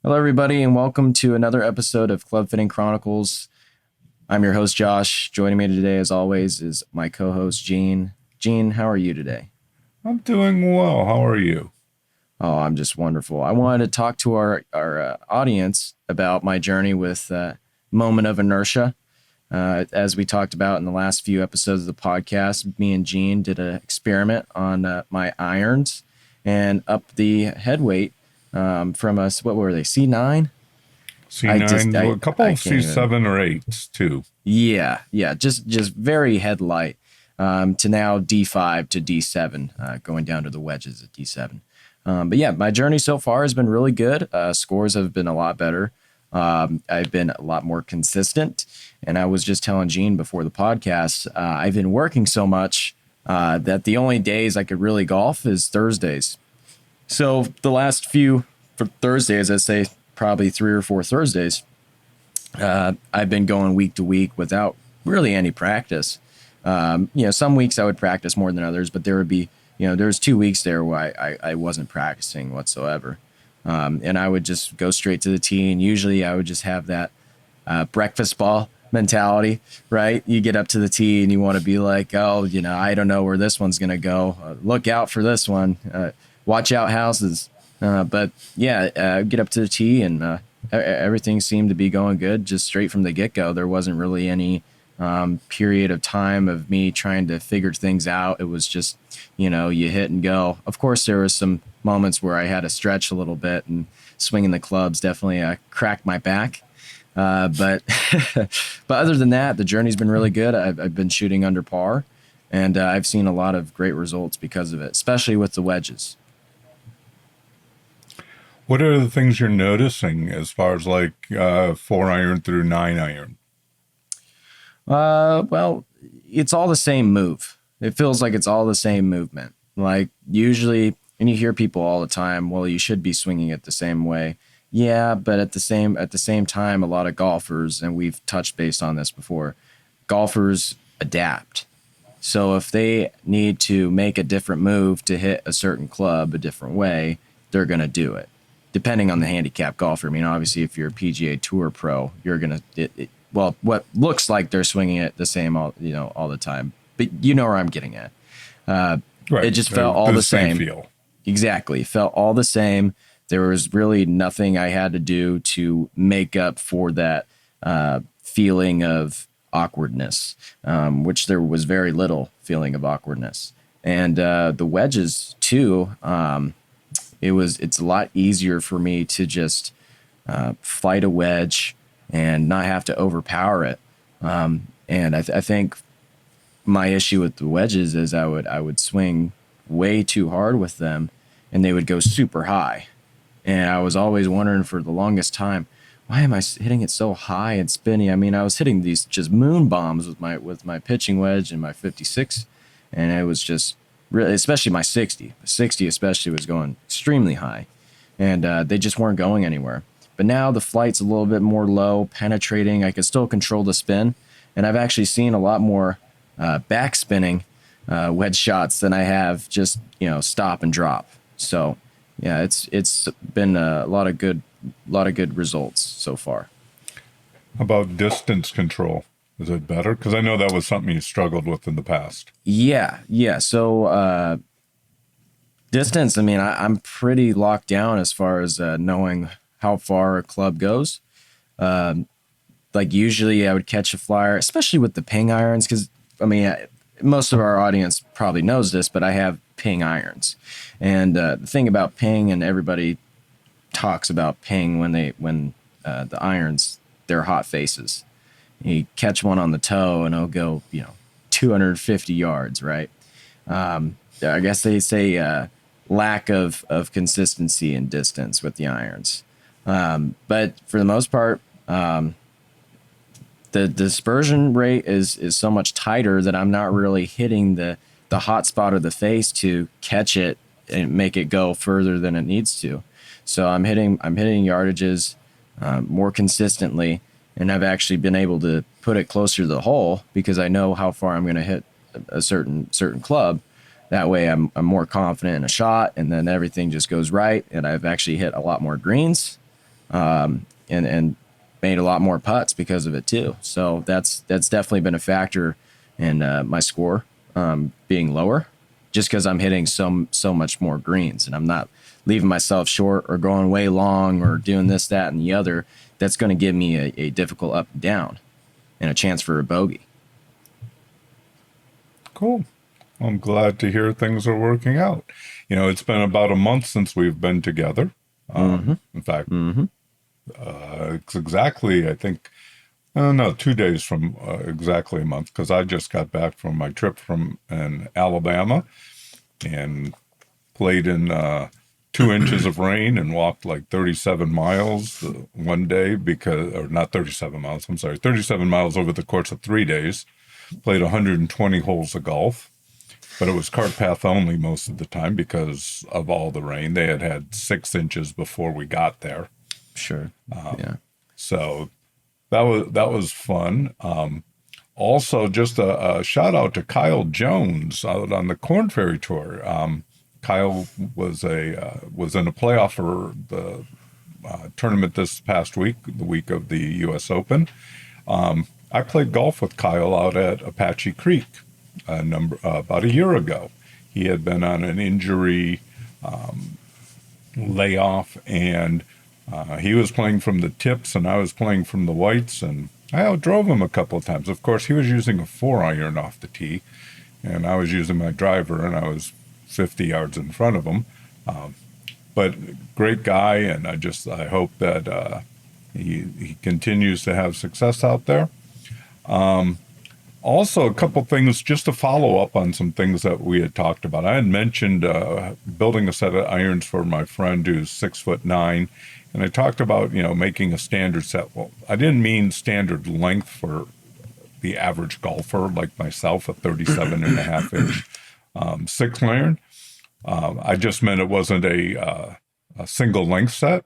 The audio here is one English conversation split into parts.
Hello, everybody, and welcome to another episode of Club Fitting Chronicles. I'm your host, Josh. Joining me today, as always, is my co-host, Gene. Gene, how are you today? I'm doing well. How are you? Oh, I'm just wonderful. I wanted to talk to our audience about my journey with Moment of Inertia. As we talked about in the last few episodes of the podcast, me and Gene did an experiment on my irons and up the head weight from us. What were they? C9? C9, well, a couple I of can't even. C7 or 8s too. Yeah, just very headlight to now D5 to D7, going down to the wedges at D7. But yeah, my journey so far has been really good. Scores have been a lot better. I've been a lot more consistent. And I was just telling Gene before the podcast, I've been working so much that the only days I could really golf is Thursdays. So the last few for Thursdays, I say probably 3 or 4 Thursdays, I've been going week to week without really any practice. Some weeks I would practice more than others, but there would be, there's 2 weeks there where I wasn't practicing whatsoever. And I would just go straight to the tee. And usually I would just have that breakfast ball mentality, right? You get up to the tee and you want to be like, oh, I don't know where this one's going to go. Look out for this one. Watch out houses. But yeah, get up to the tee and everything seemed to be going good just straight from the get-go. There wasn't really any period of time of me trying to figure things out. It was just, you hit and go. Of course, there was some moments where I had to stretch a little bit, and swinging the clubs definitely cracked my back. But but other than that, the journey's been really good. I've been shooting under par, and I've seen a lot of great results because of it, especially with the wedges. What are the things you're noticing as far as like 4 iron through 9 iron? Well, it's all the same move. It feels like it's all the same movement. Like usually, and you hear people all the time, well, you should be swinging it the same way. Yeah, but at the same time, a lot of golfers, and we've touched base on this before, golfers adapt. So if they need to make a different move to hit a certain club a different way, they're going to do it. Depending on the handicap golfer. I mean, obviously, if you're a PGA Tour pro, you're going to, well, what looks like they're swinging it the same all the time. But you know where I'm getting at. It Right. just felt all The the same same. feel. Exactly. Felt all the same. There was really nothing I had to do to make up for that feeling of awkwardness, which there was very little feeling of awkwardness. And the wedges too. It's a lot easier for me to just fight a wedge and not have to overpower it. And I think my issue with the wedges is I would swing way too hard with them, and they would go super high. And I was always wondering for the longest time, why am I hitting it so high and spinny? I mean, I was hitting these just moon bombs with my pitching wedge and my 56, and it was just really, especially my 60. The 60 especially was going extremely high, and they just weren't going anywhere. But now the flight's a little bit more low, penetrating. I can still control the spin, and I've actually seen a lot more back spinning wedge shots than I have just stop and drop. So yeah, it's been a lot of good results so far. How about distance control? Is it better? Because I know that was something you struggled with in the past. Yeah. So distance. I mean, I'm pretty locked down as far as knowing how far a club goes. Like usually, I would catch a flyer, especially with the ping irons, because I mean, most of our audience probably knows this, but I have ping irons, and the thing about ping, and everybody talks about ping when the irons, they're hot faces. You catch one on the toe and it'll go 250 yards, right? I guess they say lack of consistency and distance with the irons, but for the most part, the dispersion rate is so much tighter that I'm not really hitting the hot spot of the face to catch it and make it go further than it needs to. So I'm hitting yardages more consistently, and I've actually been able to put it closer to the hole because I know how far I'm going to hit a certain club. That way, I'm more confident in a shot, and then everything just goes right. And I've actually hit a lot more greens and made a lot more putts because of it too. So that's definitely been a factor in my score being lower, just because I'm hitting so much more greens and I'm not leaving myself short or going way long or doing this, that, and the other. That's going to give me a difficult up and down and a chance for a bogey. Cool. I'm glad to hear things are working out. It's been about a month since we've been together. In fact, it's exactly, I think, no, 2 days from exactly a month, because I just got back from my trip from in Alabama and played in 2 inches of rain and walked like 37 miles one day or not 37 miles, I'm sorry, 37 miles over the course of 3 days. Played 120 holes of golf, but it was cart path only most of the time because of all the rain. They had 6 inches before we got there. Sure. Yeah. So that was fun. Also, just a shout out to Kyle Jones out on the Corn Ferry Tour. Kyle was in a playoff for the tournament this past week, the week of the U.S. Open. I played golf with Kyle out at Apache Creek about a year ago. He had been on an injury layoff, and he was playing from the tips, and I was playing from the whites, and I outdrove him a couple of times. Of course, he was using a 4-iron off the tee, and I was using my driver, and I was 50 yards in front of him. But great guy, and I hope that he continues to have success out there. Also, a couple things just to follow up on some things that we had talked about. I had mentioned building a set of irons for my friend who's 6'9", and I talked about making a standard set. Well, I didn't mean standard length for the average golfer like myself, a 37.5-inch 6-iron. I just meant it wasn't a single length set.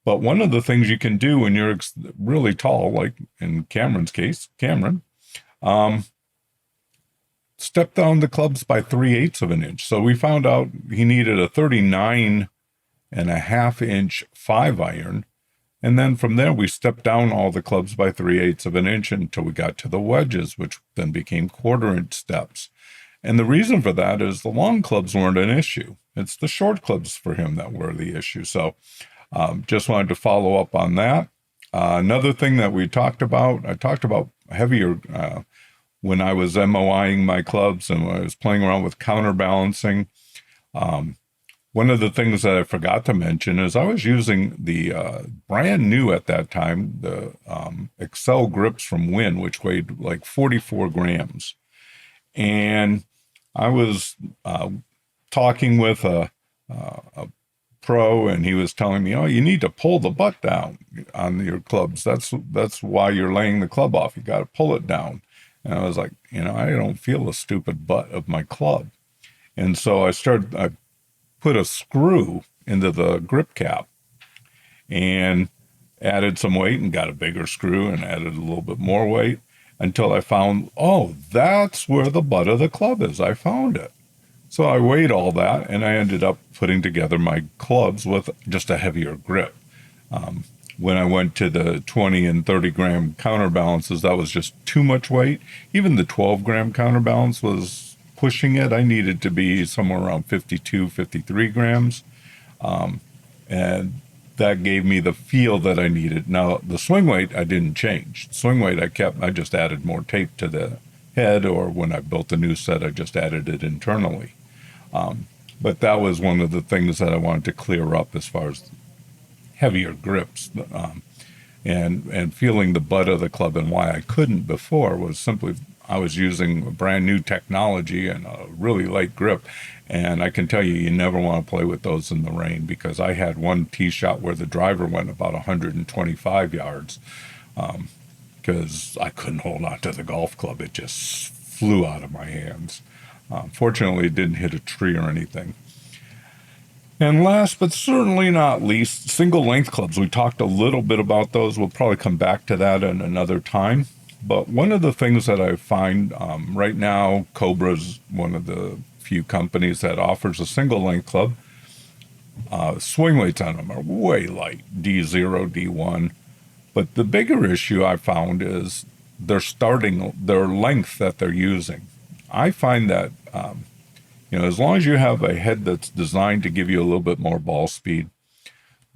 But one of the things you can do when you're really tall, like in Cameron's case, step down the clubs by 3/8 of an inch. So we found out he needed a 39.5-inch 5-iron. And then from there, we stepped down all the clubs by 3/8 of an inch until we got to the wedges, which then became 1/4-inch steps. And the reason for that is the long clubs weren't an issue. It's the short clubs for him that were the issue. So just wanted to follow up on that. Another thing that I talked about heavier when I was MOIing my clubs and when I was playing around with counterbalancing. One of the things that I forgot to mention is I was using the brand new at that time, the Excel grips from Win, which weighed like 44 grams. And I was talking with a pro, and he was telling me, "Oh, you need to pull the butt down on your clubs. That's why you're laying the club off. You got to pull it down." And I was like, I don't feel the stupid butt of my club. And so I put a screw into the grip cap and added some weight and got a bigger screw and added a little bit more weight until I found, oh, that's where the butt of the club is. I found it. So I weighed all that, and I ended up putting together my clubs with just a heavier grip. When I went to the 20 and 30 gram counterbalances, that was just too much weight. Even the 12 gram counterbalance was pushing it. I needed to be somewhere around 52, 53 grams. And that gave me the feel that I needed. Now, the swing weight, I didn't change. Swing weight, I just added more tape to the head, or when I built a new set, I just added it internally. But that was one of the things that I wanted to clear up as far as heavier grips, and feeling the butt of the club. And why I couldn't before was simply I was using a brand new technology and a really light grip. And I can tell you never want to play with those in the rain, because I had one tee shot where the driver went about 125 yards because I couldn't hold on to the golf club. It just flew out of my hands. Fortunately, it didn't hit a tree or anything. And last but certainly not least, single length clubs. We talked a little bit about those. We'll probably come back to that in another time. But one of the things that I find right now, Cobra's one of the few companies that offers a single length club. Swing weights on them are way light, D0, D1. But the bigger issue I found is their length that they're using. I find that, as long as you have a head that's designed to give you a little bit more ball speed,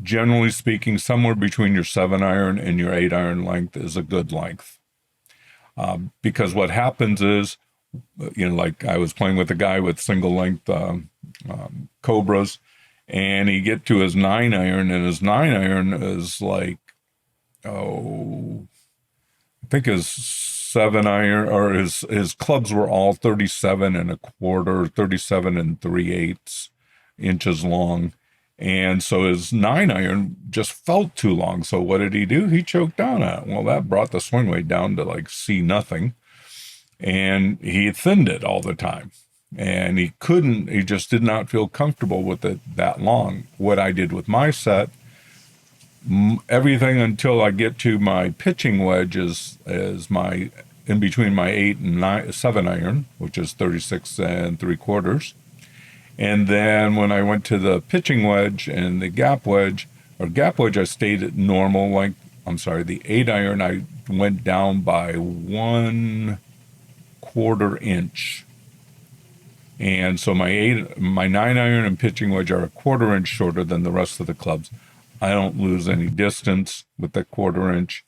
generally speaking, somewhere between your 7-iron and your 8-iron length is a good length. Because what happens is, like I was playing with a guy with single length Cobras, and he get to his 9-iron, and his 9-iron is like, I think his 7-iron or his clubs were all 37 and a quarter, 37 and 3/8 inches long. And so his 9-iron just felt too long. So what did he do? He choked down on it. Well, that brought the swing weight down to like C nothing. And he thinned it all the time. And he just did not feel comfortable with it that long. What I did with my set, everything until I get to my pitching wedge is my in between my 8 and 7-iron, which is 36 3/4. And then when I went to the pitching wedge and the gap wedge, I stayed at normal length. I'm sorry, the 8-iron, I went down by 1/4 inch. And so my 9-iron and pitching wedge are a 1/4 inch shorter than the rest of the clubs. I don't lose any distance with that 1/4 inch.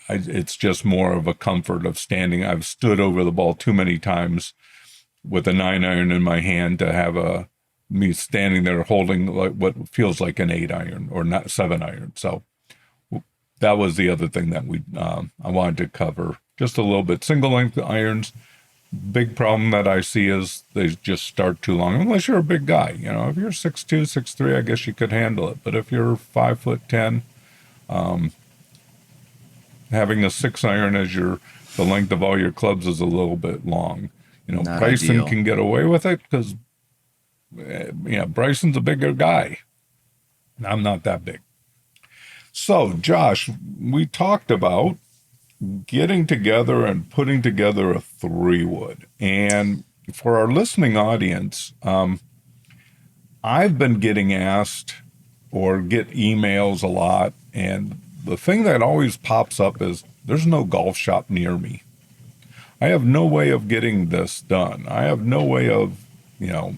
It's just more of a comfort of standing. I've stood over the ball too many times with a 9-iron in my hand to have me standing there holding like what feels like an 8-iron or not 7-iron. So that was the other thing that I wanted to cover just a little bit. Single length irons, big problem that I see is they just start too long. Unless you're a big guy, if you're 6'2", 6'3", I guess you could handle it. But if you're 5'10", having a 6-iron as the length of all your clubs is a little bit long. Not Bryson ideal. can get away with it because, Bryson's a bigger guy. I'm not that big. So, Josh, we talked about getting together and putting together a 3-wood. And for our listening audience, I've been getting asked or get emails a lot. And the thing that always pops up is there's no golf shop near me. I have no way of getting this done. I have no way of, a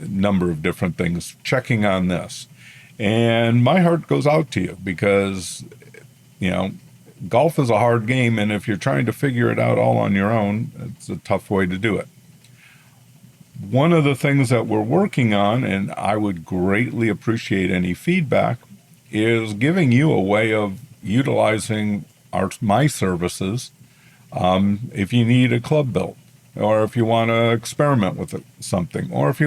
number of different things, checking on this. And my heart goes out to you because, golf is a hard game. And if you're trying to figure it out all on your own, it's a tough way to do it. One of the things that we're working on, and I would greatly appreciate any feedback, is giving you a way of utilizing my services. If you need a club built, or if you want to experiment with something, or if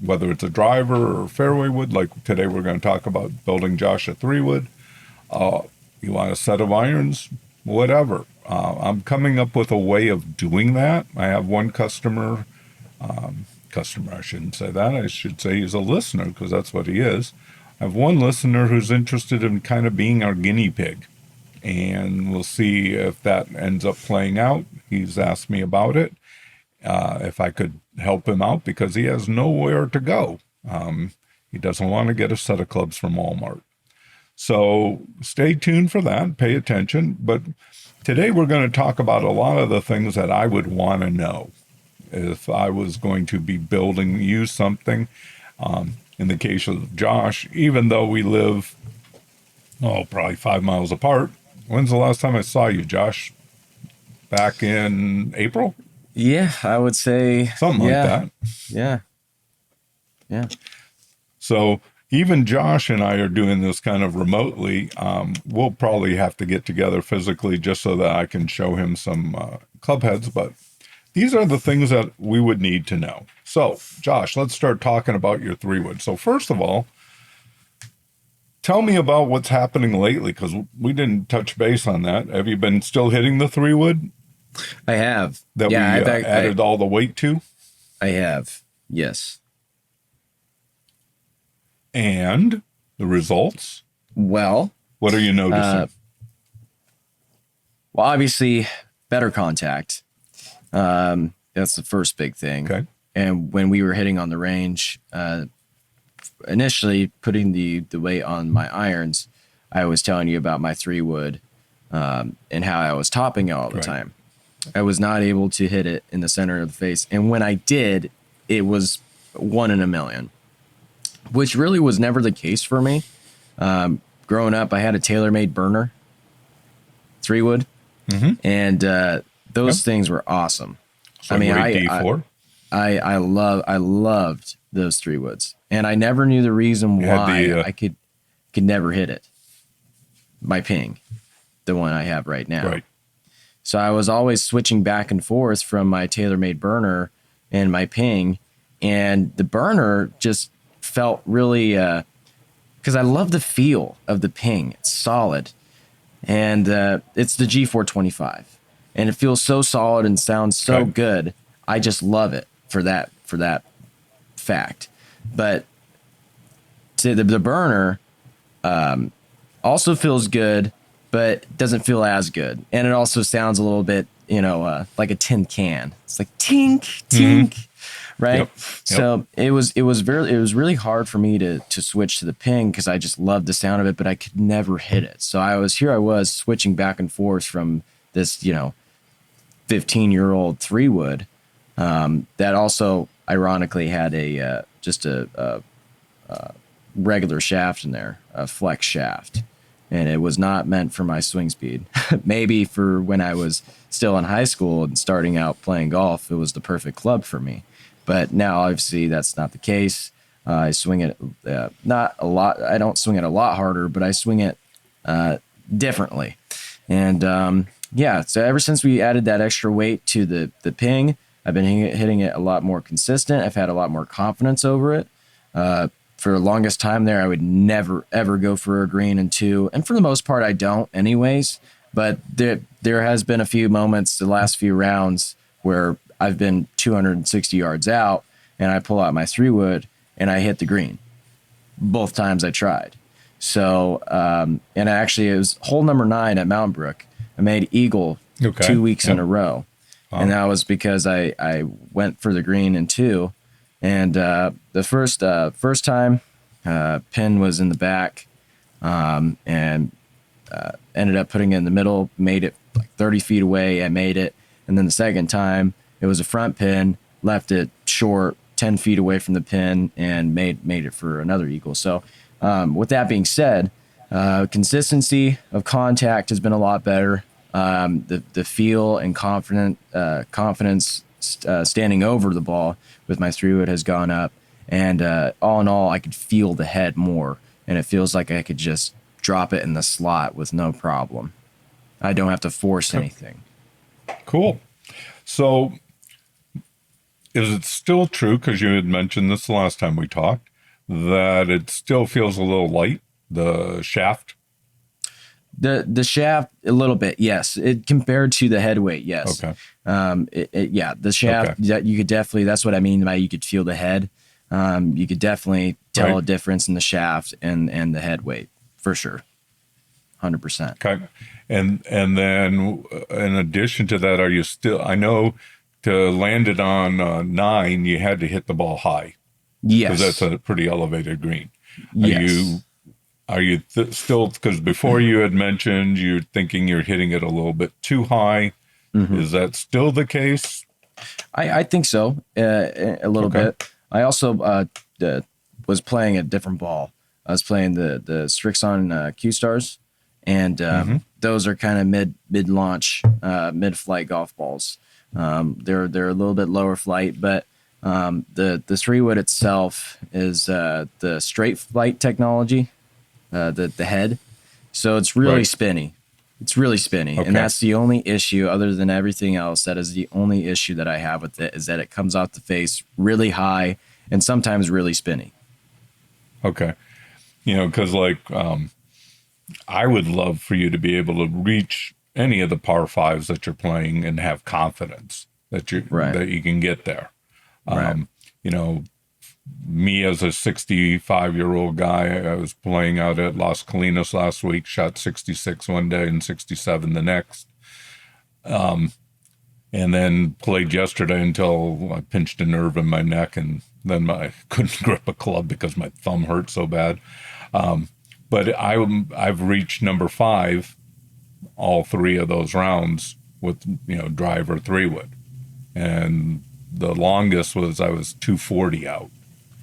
whether it's a driver or fairway wood, like today we're going to talk about building Josh a 3-wood, you want a set of irons, whatever. I'm coming up with a way of doing that. I have one customer, I shouldn't say that. I should say he's a listener because that's what he is. I have one listener who's interested in kind of being our guinea pig. And we'll see if that ends up playing out. He's asked me about it, if I could help him out because he has nowhere to go. He doesn't want to get a set of clubs from Walmart. So stay tuned for that. Pay attention. But today we're going to talk about a lot of the things that I would want to know if I was going to be building you something. In the case of Josh, even though we live, probably 5 miles apart. When's the last time I saw you, Josh? Back in April? Yeah, I would say something like that. Yeah. So even Josh and I are doing this kind of remotely. We'll probably have to get together physically just so that I can show him some club heads. But these are the things that we would need to know. So, Josh, let's start talking about your 3-wood. So first of all, tell me about what's happening lately, because we didn't touch base on that. Have you been still hitting the 3-wood? I have. That we added all the weight to? I have, yes. And the results? Well, what are you noticing? Well, obviously, better contact. That's the first big thing. Okay. And when we were hitting on the range, initially putting the weight on my irons, I was telling you about my 3-wood and how I was topping it all the Right. time. I was not able to hit it in the center of the face. And when I did, it was 1 in a million, which really was never the case for me. Growing up, I had a TaylorMade burner 3-wood, and those things were awesome. So I mean, grade D4. I loved those 3-woods, and I never knew the reason You had why the, I could never hit it. My ping, the one I have right now. Right. So I was always switching back and forth from my TaylorMade burner and my ping, and the burner just felt really because I love the feel of the ping. It's solid, and it's the G425, and it feels so solid and sounds so good. I just love it for that fact. But to the burner also feels good, but doesn't feel as good, and it also sounds a little bit, like a tin can. It's like tink tink, right? Yep. So it was really hard for me to switch to the ping because I just loved the sound of it, but I could never hit it. So I was switching back and forth from this 15-year-old 3-wood that also ironically had just a regular shaft in there, a flex shaft. And it was not meant for my swing speed. Maybe for when I was still in high school and starting out playing golf, it was the perfect club for me. But now, obviously, that's not the case. I swing it not a lot. I don't swing it a lot harder, but I swing it differently. And so ever since we added that extra weight to the ping, I've been hitting it a lot more consistent. I've had a lot more confidence over it. For the longest time there, I would never, ever go for a green and 2. And for the most part, I don't anyways. But there has been a few moments the last few rounds where I've been 260 yards out and I pull out my 3-wood and I hit the green. Both times I tried. So, and actually it was hole number 9 at Mountain Brook. I made eagle 2 weeks in a row. And that was because I went for the green and 2. And the first time, pin was in the back, and ended up putting it in the middle, made it like 30 feet away. I made it. And then the second time, it was a front pin, left it short, 10 feet away from the pin, and made it for another eagle. So with that being said, consistency of contact has been a lot better. The feel and confidence standing over the ball with my 3-wood has gone up, and all in all, I could feel the head more, and it feels like I could just drop it in the slot with no problem. I don't have to force anything. Cool. So is it still true, because you had mentioned this the last time we talked, that it still feels a little light, the shaft? The shaft, a little bit, yes. It compared to the head weight, yes. Okay. The shaft, you could definitely, that's what I mean by you could feel the head. You could definitely tell a difference in the shaft and the head weight, for sure. 100%. Okay. And then in addition to that, are you still, I know to land it on 9, you had to hit the ball high. Yes. Because that's a pretty elevated green. Yes. Are you still, because before you had mentioned you're thinking you're hitting it a little bit too high. Mm-hmm. Is that still the case? I think so, a little bit. I also was playing a different ball. I was playing the Strixon Q-Stars, and those are kind of mid-launch, mid-flight golf balls. They're a little bit lower flight, but the 3-wood itself is the straight flight technology. The head, so it's really spinny. It's really spinny, and that's the only issue. Other than everything else, that is the only issue that I have with it, is that it comes off the face really high and sometimes really spinny. Okay, because I would love for you to be able to reach any of the par 5s that you're playing and have confidence that you can get there. Me as a 65-year-old guy, I was playing out at Las Colinas last week, shot 66 one day and 67 the next. And and then played yesterday until I pinched a nerve in my neck, and then I couldn't grip a club because my thumb hurt so bad. But I've reached number 5 all 3 of those rounds with drive or 3-wood, and the longest was I was 240 out.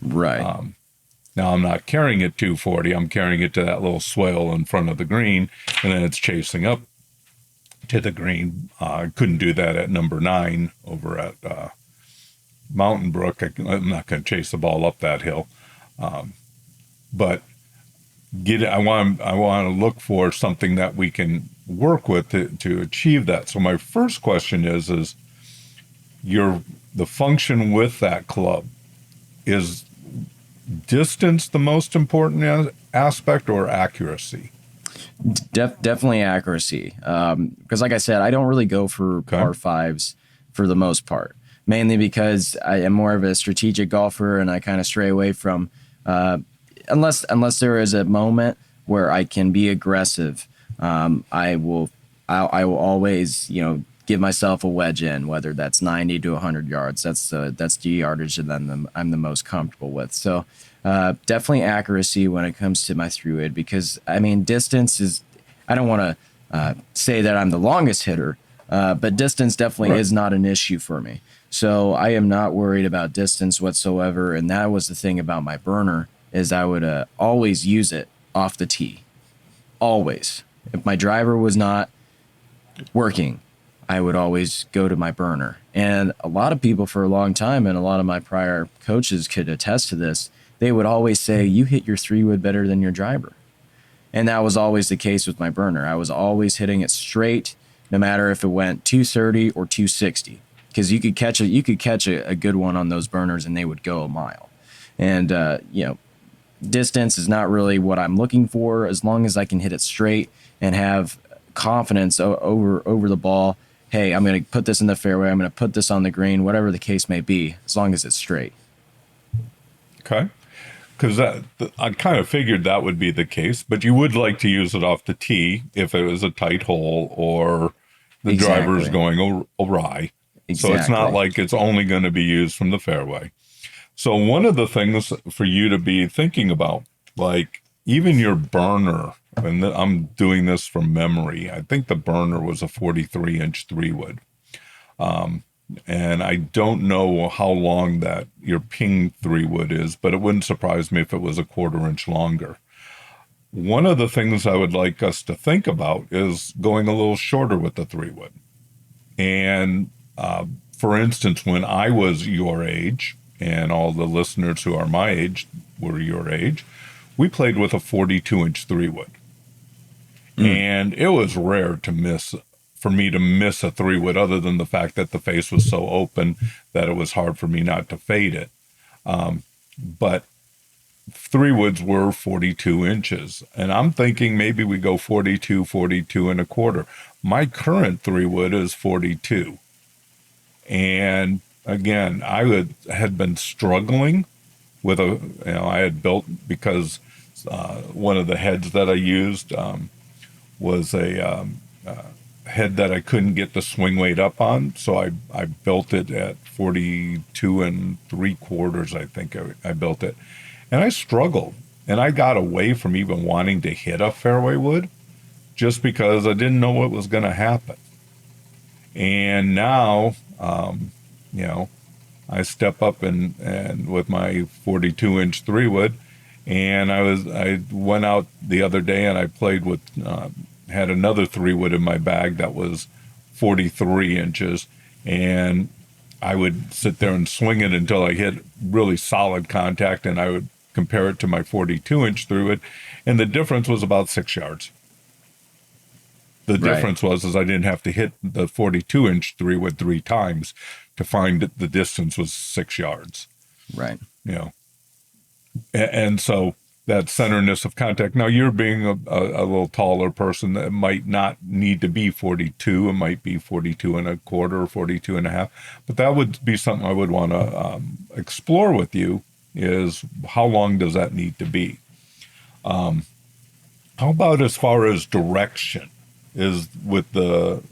Right. Now I'm not carrying it 240. I'm carrying it to that little swale in front of the green, and then it's chasing up to the green. I couldn't do that at number 9 over at Mountain Brook. I'm not going to chase the ball up that hill, but I want to look for something that we can work with to achieve that. So my first question is the function with that club, is distance the most important aspect or accuracy? Definitely accuracy. Because like I said, I don't really go for par fives for the most part, mainly because I am more of a strategic golfer and I kind of stray away from, unless there is a moment where I can be aggressive. I will always, give myself a wedge in, whether that's 90 to 100 yards. That's the yardage that I'm the most comfortable with. So definitely accuracy when it comes to my 3-wood, because I mean, distance is, I don't want to say that I'm the longest hitter, but distance definitely is not an issue for me. So I am not worried about distance whatsoever. And that was the thing about my burner, is I would always use it off the tee. Always. If my driver was not working, I would always go to my burner. And a lot of people for a long time, and a lot of my prior coaches could attest to this, they would always say, you hit your 3-wood better than your driver. And that was always the case with my burner. I was always hitting it straight, no matter if it went 230 or 260, because you could catch a good one on those burners and they would go a mile. And, distance is not really what I'm looking for, as long as I can hit it straight and have confidence over the ball. Hey, I'm going to put this in the fairway. I'm going to put this on the green, whatever the case may be, as long as it's straight. Okay. Because I kind of figured that would be the case, but you would like to use it off the tee if it was a tight hole or the driver's going awry. Exactly. So it's not like it's only going to be used from the fairway. So one of the things for you to be thinking about, like even your burner, and I'm doing this from memory, I think the burner was a 43-inch 3-wood. And I don't know how long that your ping 3-wood is, but it wouldn't surprise me if it was a 1/4 inch longer. One of the things I would like us to think about is going a little shorter with the 3-wood. And for instance, when I was your age, and all the listeners who are my age were your age, we played with a 42-inch 3-wood. And it was rare for me to miss a 3-wood, other than the fact that the face was so open that it was hard for me not to fade it. But 3-woods were 42 inches. And I'm thinking maybe we go 42 1/4. My current 3-wood is 42. And again, I had been struggling with I had built, because one of the heads that I used was a head that I couldn't get the swing weight up on. So I built it at 42 3/4, I think I built it. And I struggled. And I got away from even wanting to hit a fairway wood just because I didn't know what was going to happen. And now, I step up and with my 42-inch 3-wood, and I went out the other day and I played with, had another 3-wood in my bag that was 43 inches, and I would sit there and swing it until I hit really solid contact, and I would compare it to my 42-inch 3-wood, and the difference was about 6 yards. The difference was I didn't have to hit the 42-inch 3-wood 3 times to find that the distance was 6 yards. Right. And so that centerness of contact. Now, you're being a little taller person that might not need to be 42. It might be 42 1/4 or 42 1/2. But that would be something I would want to explore with you, is how long does that need to be? How about as far as direction? Is with the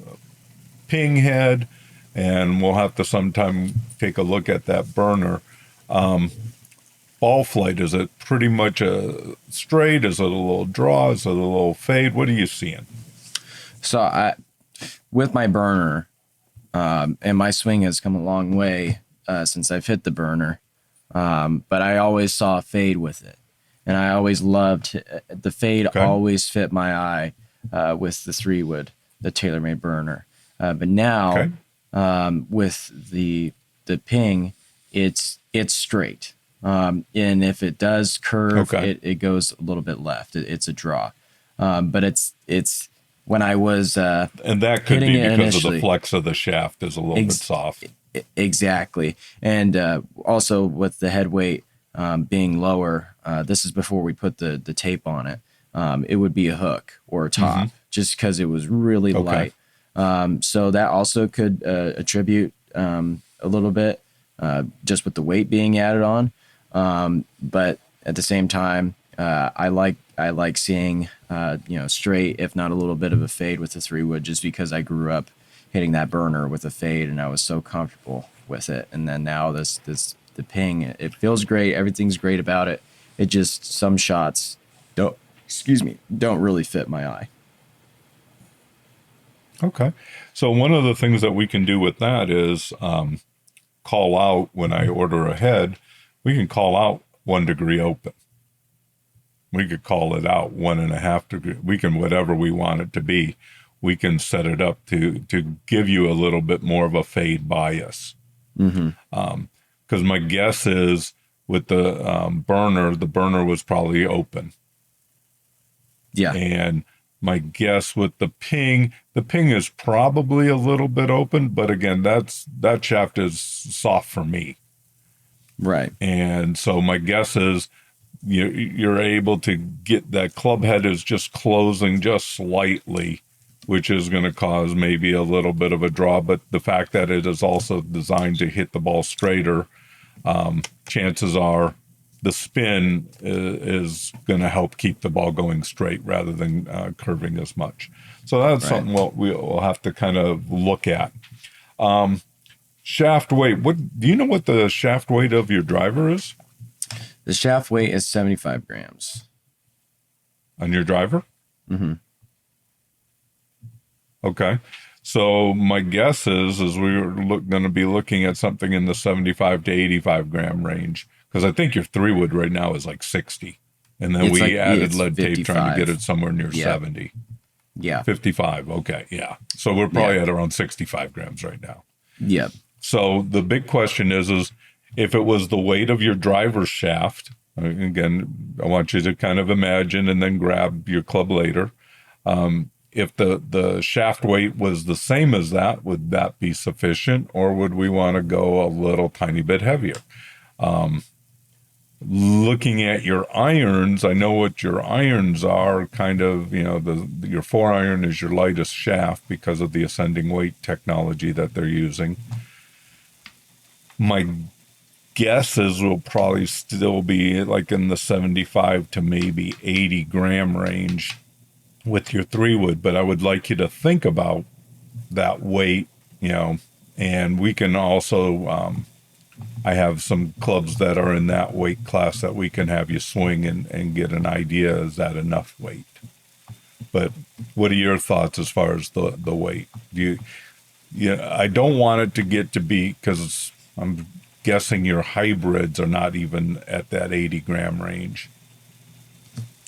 ping head, and we'll have to sometime take a look at that burner. Ball flight, is it pretty much a straight? Is it a little draw? Is it a little fade? What are you seeing? So with my burner, and my swing has come a long way since I've hit the burner, but I always saw a fade with it, and I always loved the fade. Okay. Always fit my eye with the 3-wood, the TaylorMade burner. But now with the ping, it's straight. And if it does curve, it goes a little bit left. It's a draw. But it's when I was and that could be because of the flex of the shaft is a little bit soft. Exactly. And also with the head weight being lower, this is before we put the tape on it. It would be a hook or a top just because it was really light. So that also could attribute a little bit just with the weight being added on. But at the same time, I like seeing, straight, if not a little bit of a fade with the 3-wood, just because I grew up hitting that burner with a fade and I was so comfortable with it. And then now the ping, it feels great. Everything's great about it. It just, some shots don't really fit my eye. Okay. So one of the things that we can do with that is call out when I order ahead, we can call out 1 degree open. We could call it out 1.5 degree. We can, whatever we want it to be, we can set it up to give you a little bit more of a fade bias. Because my guess is with the burner was probably open. Yeah. And my guess with the ping is probably a little bit open, but again, that shaft is soft for me. Right. And so my guess is you're able to get that club head is just closing just slightly, which is going to cause maybe a little bit of a draw. But the fact that it is also designed to hit the ball straighter, chances are the spin is going to help keep the ball going straight rather than curving as much. So that's something we'll have to kind of look at. Shaft weight. Do you know what the shaft weight of your driver is? The shaft weight is 75 grams. On your driver? Mm-hmm. Okay. So my guess is we're going to be looking at something in the 75 to 85 gram range, because I think your 3-wood right now is like 60. And then we added lead 55. Tape trying to get it somewhere near 70. Yeah. 55. Okay. Yeah. So we're probably at around 65 grams right now. Yep. So the big question is if it was the weight of your driver's shaft, again, I want you to kind of imagine and then grab your club later. If the shaft weight was the same as that, would that be sufficient, or would we want to go a little tiny bit heavier? Looking at your irons, I know what your irons are, kind of, your 4-iron is your lightest shaft because of the ascending weight technology that they're using. My guess is we'll probably still be like in the 75 to maybe 80 gram range with your 3-wood, but I would like you to think about that weight, and we can also, I have some clubs that are in that weight class that we can have you swing and get an idea, is that enough weight? But what are your thoughts as far as the weight? I don't want it to get to be, because I'm guessing your hybrids are not even at that 80 gram range.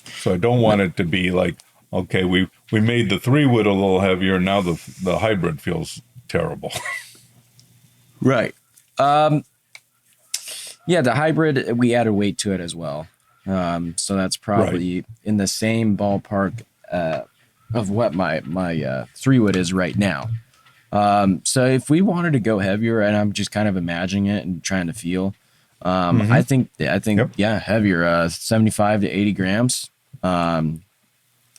So I don't want it to be like, okay, we made the 3-wood a little heavier, now the hybrid feels terrible. Right. Yeah, the hybrid, we added weight to it as well. So that's probably in the same ballpark of what my 3-wood is right now. So if we wanted to go heavier, and I'm just kind of imagining it and trying to feel, I think heavier, 75 to 80 grams.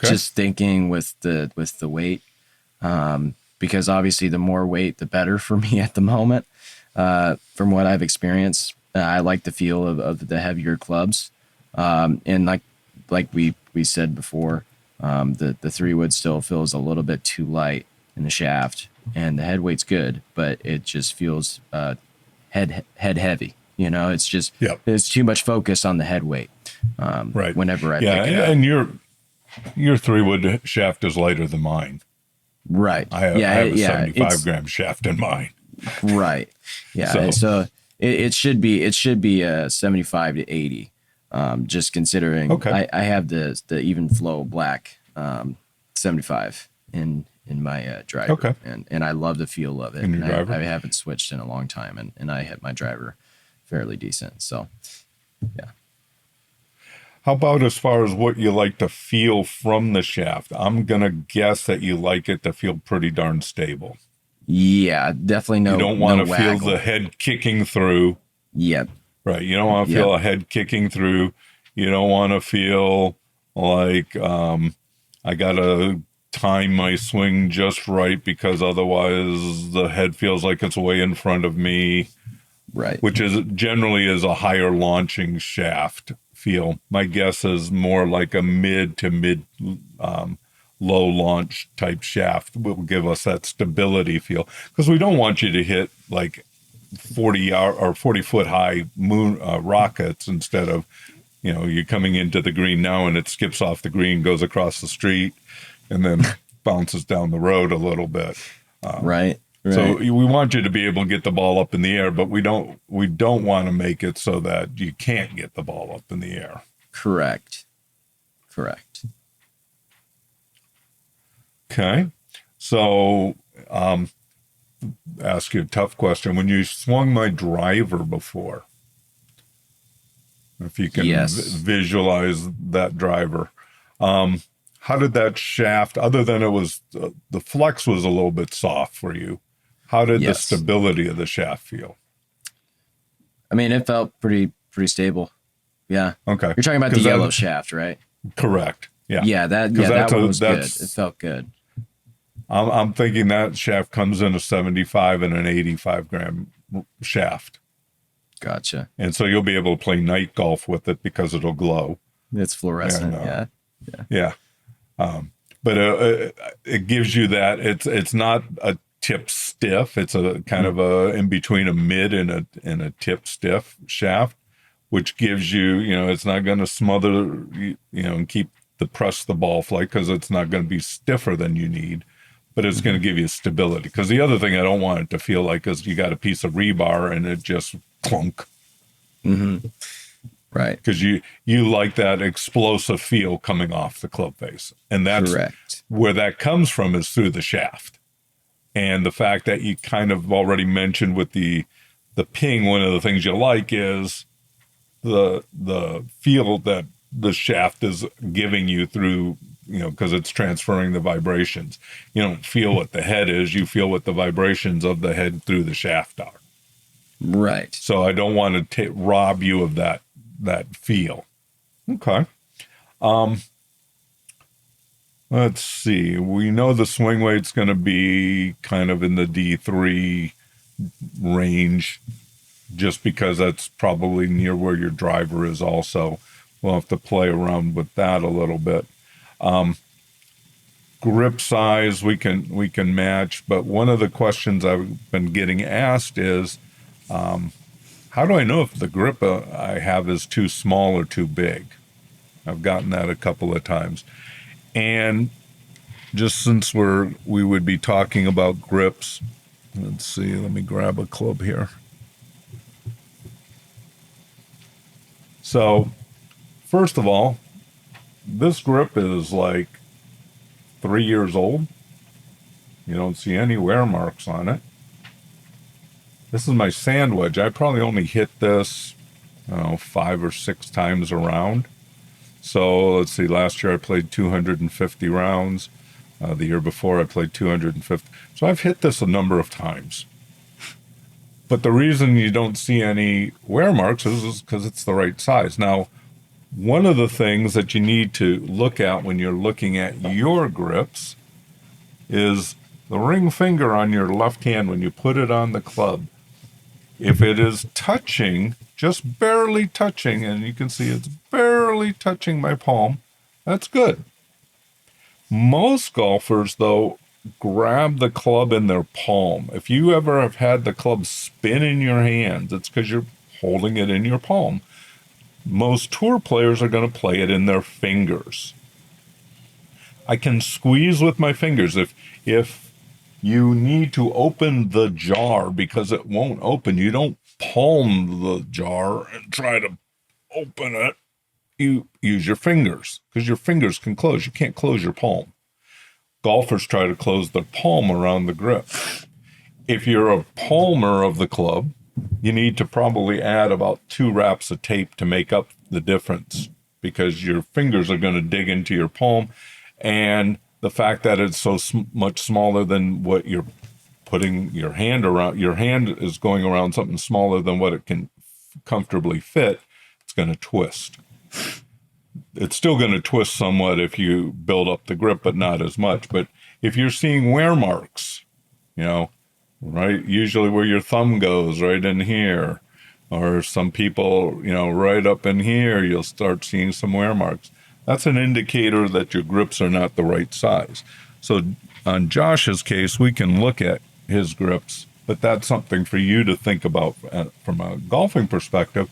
Just thinking with the weight, because obviously the more weight, the better for me at the moment. From what I've experienced, I like the feel of the heavier clubs. And like we said before, the 3-wood still feels a little bit too light in the shaft, and the head weight's good, but it just feels head heavy. You know, it's just Yep. there's too much focus on the head weight. Right. Whenever I Yeah, pick it up. and your 3-wood shaft is lighter than mine. Right. I have a 75-gram shaft in mine. Right. Yeah. So it should be 75 to 80. Just considering Okay. I have the even flow black 75 in my driver. Okay. And I love the feel of it. In your And driver? I haven't switched in a long time, and I hit my driver fairly decent. So yeah. How about as far as what you like to feel from the shaft? I'm going to guess that you like it to feel pretty darn stable. Yeah, definitely You don't want to feel waggle. the head kicking through. Yep. Right. You don't want to feel a head kicking through. You don't want to feel like I got to time my swing just right because otherwise the head feels like it's way in front of me, Right. which is generally is a higher launching shaft feel. My guess is more like a mid to mid low launch type shaft will give us that stability feel because we don't want you to hit like 40 foot high moon rockets instead of, you're coming into the green now and it skips off the green, goes across the street, and then bounces down the road a little bit. Right. So we want you to be able to get the ball up in the air, but we don't want to make it so that you can't get the ball up in the air. Correct. Okay. So ask you a tough question. When you swung my driver before, if you can visualize that driver, how did that shaft, other than it was the flex was a little bit soft for you, how did the stability of the shaft feel? I mean, it felt pretty stable. Yeah. Okay. You're talking about the yellow shaft, right? Correct. Yeah. Yeah, that one was good. It felt good. I'm thinking that shaft comes in a 75 and an 85-gram shaft. Gotcha. And so you'll be able to play night golf with it because it'll glow. It's fluorescent. And, yeah. But it gives you that. It's not a tip stiff. It's a kind of a in between a mid and a tip stiff shaft, which gives you, it's not going to smother, and keep press the ball flight because it's not going to be stiffer than you need, but it's going to give you stability. Because the other thing I don't want it to feel like is you got a piece of rebar and it just clunk. Mm-hmm. Right. Because you like that explosive feel coming off the club face. And that's correct. Where that comes from is through the shaft. And the fact that you kind of already mentioned with the ping, one of the things you like is the feel that the shaft is giving you through, because it's transferring the vibrations. You don't feel what the head is, you feel what the vibrations of the head through the shaft are. Right. So I don't want to rob you of that feel. Okay. Let's see. We know the swing weight's going to be kind of in the D3 range, just because that's probably near where your driver is also. We'll have to play around with that a little bit. Grip size we can match, but one of the questions I've been getting asked is, how do I know if the grip I have is too small or too big? I've gotten that a couple of times. And just since we would be talking about grips, let's see, let me grab a club here. So, first of all, this grip is like 3 years old. You don't see any wear marks on it. This is my sand wedge. I probably only hit this, 5 or 6 times around. So let's see, last year I played 250 rounds. The year before I played 250. So I've hit this a number of times. But the reason you don't see any wear marks is because it's the right size. Now, one of the things that you need to look at when you're looking at your grips is the ring finger on your left hand when you put it on the club. If it is touching, just barely touching, and you can see it's barely touching my palm, that's good. Most golfers, though, grab the club in their palm. If you ever have had the club spin in your hands, it's because you're holding it in your palm. Most tour players are going to play it in their fingers. I can squeeze with my fingers. If you need to open the jar because it won't open, you don't palm the jar and try to open it. You use your fingers because your fingers can close. You can't close your palm. Golfers try to close their palm around the grip. If you're a palmer of the club, you need to probably add about 2 wraps of tape to make up the difference, because your fingers are going to dig into your palm, and the fact that it's so much smaller than what you're putting your hand around, your hand is going around something smaller than what it can comfortably fit, it's going to twist. It's still going to twist somewhat if you build up the grip, but not as much. But if you're seeing wear marks, right, usually where your thumb goes, right in here, or some people, right up in here, you'll start seeing some wear marks. That's an indicator that your grips are not the right size. So on Josh's case, we can look at his grips, but that's something for you to think about from a golfing perspective.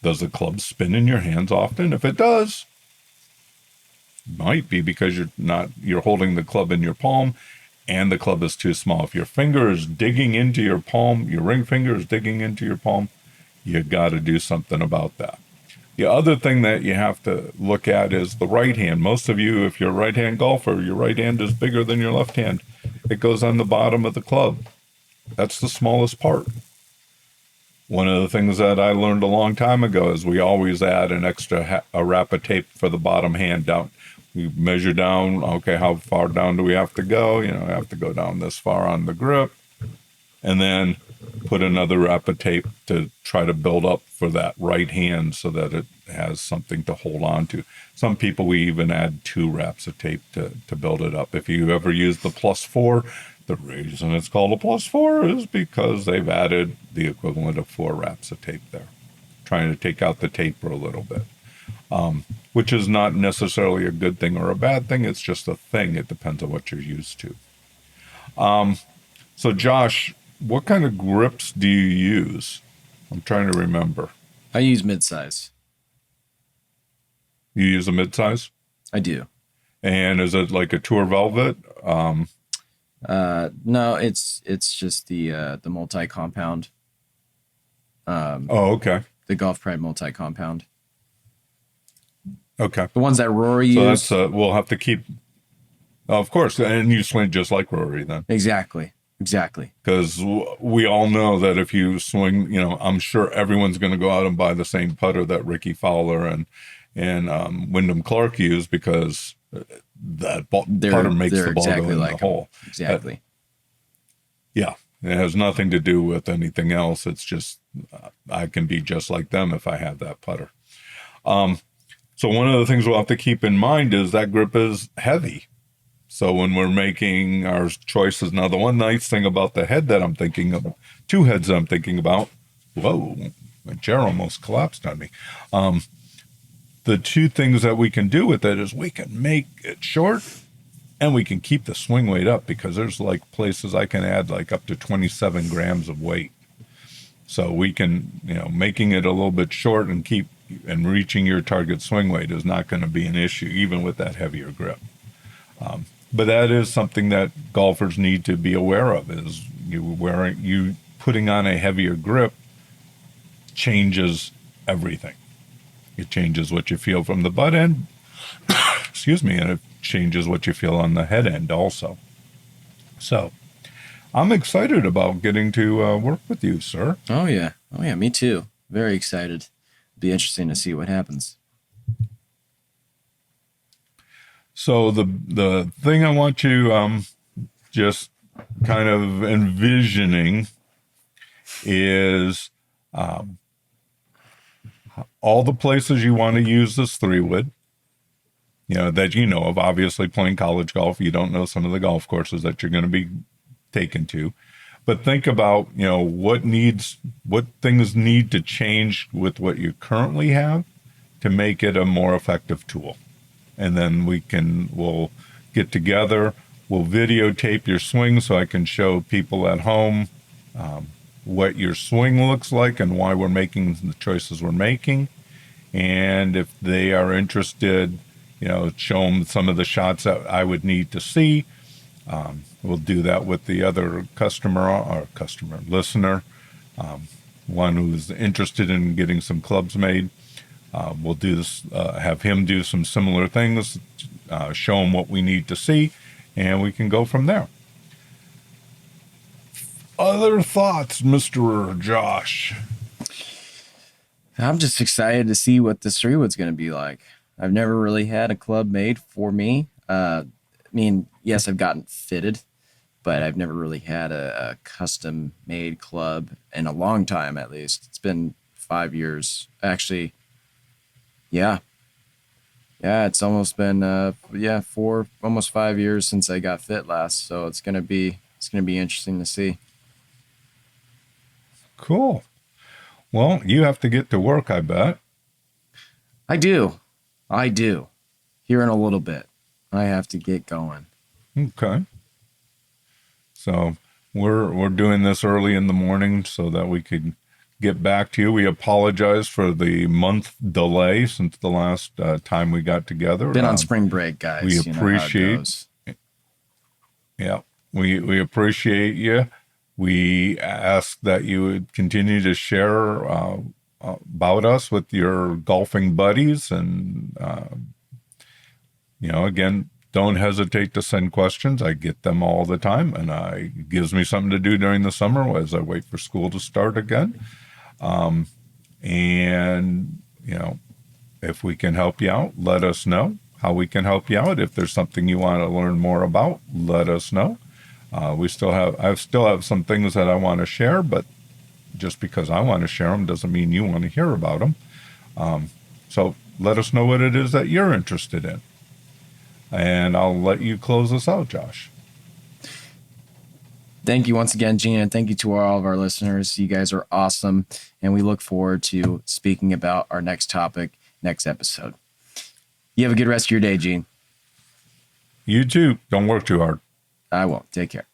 Does the club spin in your hands often? If it does, it might be because you're holding the club in your palm and the club is too small. If your finger is digging into your palm, your ring finger is digging into your palm, you got to do something about that. The other thing that you have to look at is the right hand. Most of you, if you're a right-hand golfer, your right hand is bigger than your left hand. It goes on the bottom of the club. That's the smallest part. One of the things that I learned a long time ago is we always add an extra a wrap of tape for the bottom hand down. We measure down, okay, how far down do we have to go? I have to go down this far on the grip, and then put another wrap of tape to try to build up for that right hand so that it has something to hold on to. Some people, we even add 2 wraps of tape to build it up. If you ever use the +4, the reason it's called a +4 is because they've added the equivalent of 4 wraps of tape there, trying to take out the taper a little bit, which is not necessarily a good thing or a bad thing. It's just a thing. It depends on what you're used to. So Josh, what kind of grips do you use? I'm trying to remember. I use mid-size. You use a mid-size? I do. And is it like a Tour Velvet? No, it's just the multi-compound. Okay. The Golf Pride multi-compound. Okay. The ones that Rory so used. So that's we'll have to keep. Of course, and you swing just like Rory then. Exactly. Because we all know that if you swing, I'm sure everyone's going to go out and buy the same putter that Ricky Fowler and Wyndham Clark use, because that putter makes the ball exactly go in like the hole. Exactly. Yeah, it has nothing to do with anything else. It's just I can be just like them if I have that putter. So one of the things we'll have to keep in mind is that grip is heavy. So when we're making our choices, now the one nice thing about the head that I'm thinking of, 2 heads that I'm thinking about, whoa, my chair almost collapsed on me. The 2 things that we can do with it is we can make it short and we can keep the swing weight up, because there's like places I can add like up to 27 grams of weight. So we can, making it a little bit short and reaching your target swing weight is not going to be an issue, even with that heavier grip. But that is something that golfers need to be aware of, is you putting on a heavier grip changes everything. It changes what you feel from the butt end, excuse me, and it changes what you feel on the head end also. So I'm excited about getting to work with you, sir. Oh yeah, me too. Very excited. Be interesting to see what happens. So the thing I want you just kind of envisioning is all the places you want to use this 3-wood, that of. Obviously, playing college golf, you don't know some of the golf courses that you're going to be taken to. But think about, what things need to change with what you currently have to make it a more effective tool. And then we'll get together. We'll videotape your swing so I can show people at home what your swing looks like and why we're making the choices we're making. And if they are interested, show them some of the shots that I would need to see. We'll do that with the other listener, one who's interested in getting some clubs made. We'll do this, have him do some similar things, show him what we need to see, and we can go from there. Other thoughts, Mr. Josh? I'm just excited to see what this 3-wood's going to be like. I've never really had a club made for me. I mean, yes, I've gotten fitted, but I've never really had a custom made club in a long time, at least. It's been 5 years. Actually, yeah. Yeah, it's almost been, almost 5 years since I got fit last. So it's going to be interesting to see. Cool. Well, you have to get to work, I bet. I do. Here in a little bit. I have to get going. Okay. So we're doing this early in the morning so that we could get back to you. We apologize for the month delay since the last time we got together. Been on spring break, guys. We appreciate. Yeah, we appreciate you. We ask that you would continue to share about us with your golfing buddies, and again, don't hesitate to send questions. I get them all the time, and it gives me something to do during the summer as I wait for school to start again. And if we can help you out, let us know how we can help you out. If there's something you want to learn more about, let us know. I still have some things that I want to share, but just because I want to share them doesn't mean you want to hear about them. So let us know what it is that you're interested in. And I'll let you close us out, Josh. Thank you once again, Gene, and thank you to all of our listeners. You guys are awesome, and we look forward to speaking about our next topic next episode. You have a good rest of your day, Gene. You too. Don't work too hard. I won't. Take care.